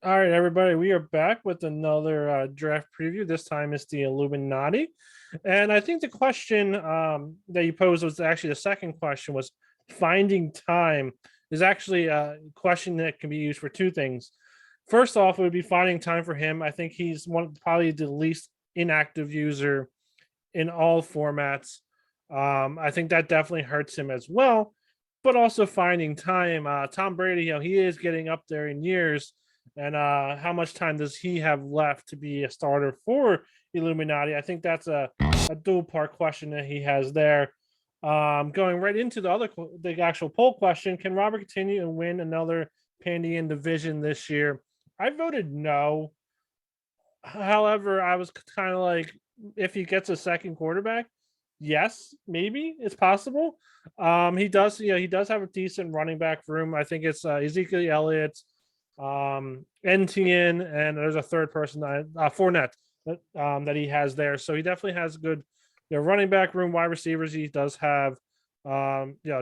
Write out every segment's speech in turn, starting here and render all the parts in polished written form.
All right, everybody, we are back with another draft preview. This time it's the Illuminati. And I think the question that you posed was actually the second question was finding time is actually a question that can be used for two things. First off, it would be finding time for him. I think he's probably the least inactive user in all formats. I think that definitely hurts him as well, but also finding time. Tom Brady, he is getting up there in years, and how much time does he have left to be a starter for Illuminati? I think that's a dual part question that he has there. Going right into the actual poll question: Can Robert continue and win another Pandian division this year? I voted no. However, I was kind of like, if he gets a second quarterback, yes, maybe it's possible. He does have a decent running back room. I think it's Ezekiel Elliott, NTN, and there's a third person Fournette that he has there. So he definitely has good, running back room, wide receivers. He does have,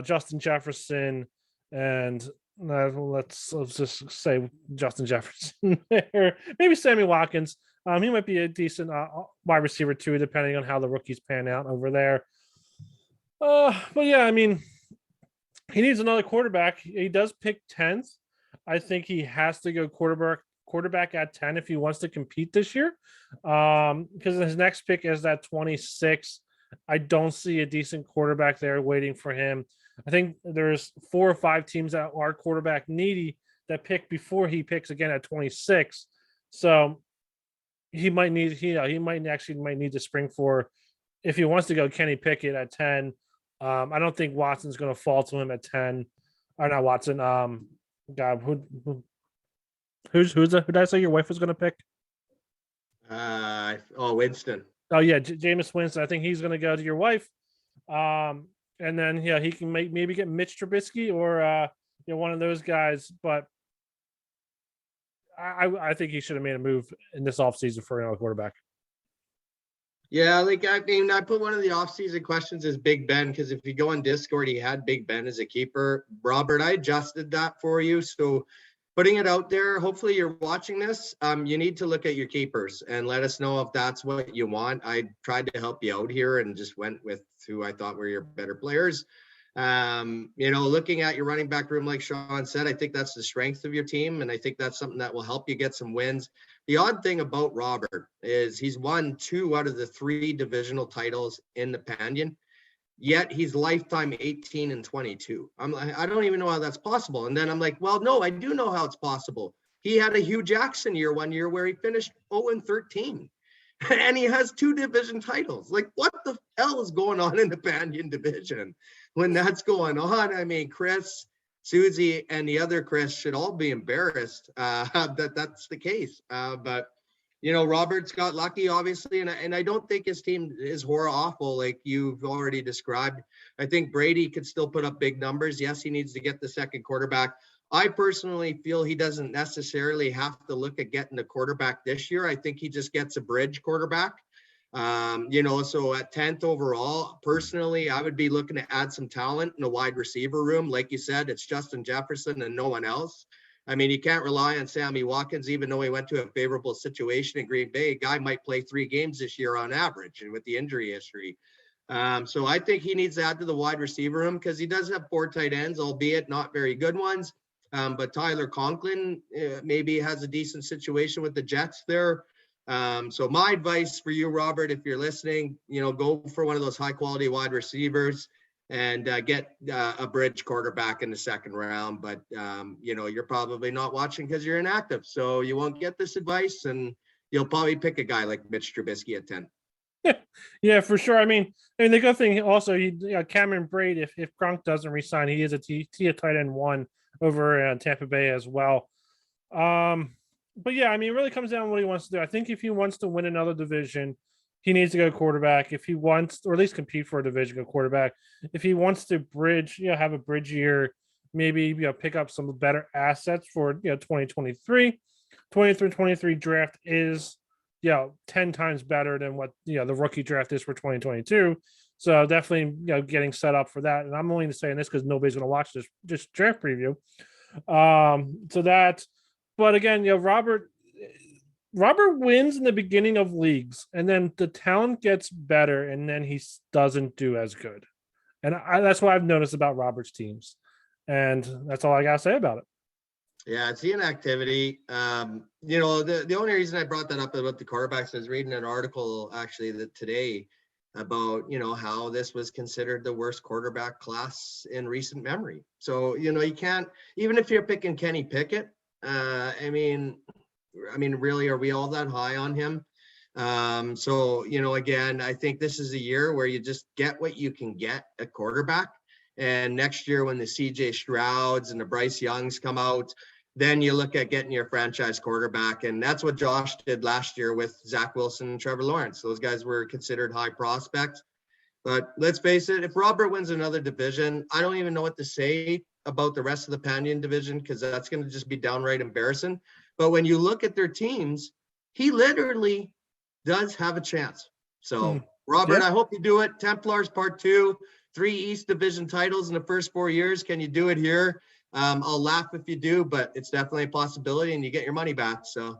Justin Jefferson and let's just say Justin Jefferson there. Maybe Sammy Watkins. He might be a decent wide receiver too, depending on how the rookies pan out over there. But yeah, I mean, he needs another quarterback. He does pick 10th. I think he has to go quarterback at 10 if he wants to compete this year. Because his next pick is at 26. I don't see a decent quarterback there waiting for him. I think there's 4 or 5 teams that are quarterback needy that pick before he picks again at 26. So he might need might need to spring for, if he wants to go Kenny Pickett at 10. I don't think Watson's going to fall to him at 10. Or not Watson. God, who did I say your wife was going to pick? Winston. Oh yeah, Jameis Winston. I think he's going to go to your wife. And then he can maybe get Mitch Trubisky or one of those guys. But I think he should have made a move in this offseason for another quarterback. Yeah, I put one of the offseason questions as Big Ben, because if you go on Discord, he had Big Ben as a keeper. Robert, I adjusted that for you. So putting it out there, hopefully you're watching this. You need to look at your keepers and let us know if that's what you want. I tried to help you out here and just went with who I thought were your better players. Looking at your running back room, like Sean said, I think that's the strength of your team. And I think that's something that will help you get some wins. The odd thing about Robert is he's won 2 out of the 3 divisional titles in the Pandian, yet he's lifetime 18 and 22. I don't even know how that's possible. And then I'm like, well, no, I do know how it's possible. He had a Hugh Jackson year one year where he finished 0 and 13. And he has 2 division titles. Like, what the hell is going on in the Pandian division when that's going on? I mean, Chris, Susie, and the other Chris should all be embarrassed that that's the case. But Robert's got lucky, obviously, and I don't think his team is horror awful like you've already described. I think Brady could still put up big numbers. Yes, he needs to get the second quarterback. I personally feel he doesn't necessarily have to look at getting a quarterback this year. I think he just gets a bridge quarterback. So at 10th overall, personally, I would be looking to add some talent in the wide receiver room. Like you said, it's Justin Jefferson and no one else. I mean, you can't rely on Sammy Watkins, even though he went to a favorable situation in Green Bay. A guy might play 3 games this year on average, and with the injury history. So I think he needs to add to the wide receiver room because he does have 4 tight ends, albeit not very good ones. But Tyler Conklin maybe has a decent situation with the Jets there. So my advice for you, Robert, if you're listening, go for one of those high quality wide receivers and get a bridge quarterback in the second round. But, you're probably not watching because you're inactive. So you won't get this advice, and you'll probably pick a guy like Mitch Trubisky at 10. Yeah, for sure. I mean, the good thing also, Cameron Braid, if Gronk doesn't resign, he is a tight end 1 over Tampa Bay as well. But yeah, I mean, it really comes down to what he wants to do. I think if he wants to win another division, he needs to go quarterback. If he wants, or at least compete for a division, go quarterback. If he wants to bridge, have a bridge year, maybe pick up some better assets for 2023. 23 draft is 10 times better than what the rookie draft is for 2022. So definitely getting set up for that. And I'm only saying this because nobody's going to watch this draft preview. So that. but again, Robert wins in the beginning of leagues, and then the talent gets better, and then he doesn't do as good. And that's what I've noticed about Robert's teams, and that's all I gotta say about it. Yeah, it's the inactivity. The only reason I brought that up about the quarterbacks, I was reading an article actually today about how this was considered the worst quarterback class in recent memory. So you can't, even if you're picking Kenny Pickett. I mean, really, are we all that high on him? So again, I think this is a year where you just get what you can get at quarterback. And next year, when the CJ Strouds and the Bryce Youngs come out, then you look at getting your franchise quarterback. And that's what Josh did last year with Zach Wilson and Trevor Lawrence. Those guys were considered high prospects. But let's face it, if Robert wins another division, I don't even know what to say about the rest of the Pandian division, because that's going to just be downright embarrassing. But when you look at their teams, he literally does have a chance. So, Robert, Yeah. I hope you do it. Templars Part 2, 3 East Division titles in the first 4 years. Can you do it here? I'll laugh if you do, but it's definitely a possibility, and you get your money back. So